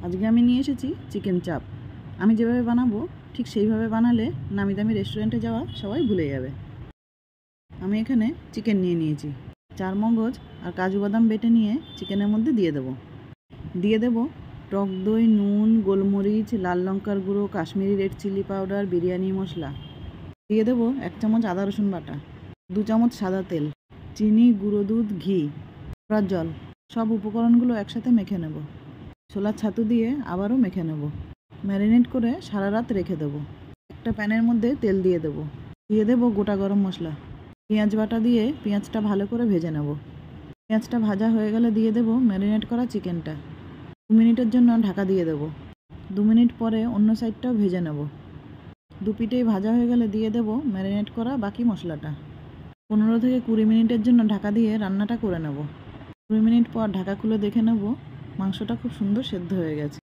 আজকে আমি নিয়ে এসেছি চিকেন চাপ। আমি যেভাবে বানাবো ঠিক সেইভাবে বানালে নামি দামি রেস্টুরেন্টে যাওয়া সবাই ভুলে যাবে। আমি এখানে চিকেন নিয়ে নিয়েছি। 4 মগজ আর কাজু বাদাম বেটে নিয়ে চিকেনের মধ্যে দিয়ে দেব টক দই, নুন, গোলমরিচ, লাল লঙ্কার গুঁড়ো, Kashmiri red chilli powder, biryani masala. দিয়ে দেব 1 চামচ আদা রসুন বাটা, 2 চামচ সাদা তেল, চিনি, গুঁড়ো দুধ, ঘি, কড়ার জল। সব উপকরণগুলো একসাথে মেখে নেব। ছোলার ছাতু দিয়ে আবারও মেখে নেব। ম্যারিনেট করে সারা রাত রেখে দেবো। একটা প্যানের মধ্যে তেল দিয়ে দেবো গোটা গরম মশলা, পেঁয়াজ বাটা দিয়ে পেঁয়াজটা ভালো করে ভেজে নেব। পেঁয়াজটা ভাজা হয়ে গেলে দিয়ে দেবো ম্যারিনেট করা চিকেনটা। 2 মিনিটের জন্য ঢাকা দিয়ে দেবো। 2 মিনিট পরে অন্য সাইডটাও ভেজে নেব। 2 পিঠেই ভাজা হয়ে গেলে দিয়ে দেবো ম্যারিনেট করা বাকি মশলাটা। 15 থেকে 20 মিনিটের জন্য ঢাকা দিয়ে রান্নাটা করে নেব। 20 মিনিট পর ঢাকা খুলে দেখে নেব মাংসটা খুব সুন্দর সেদ্ধ হয়ে গেছে।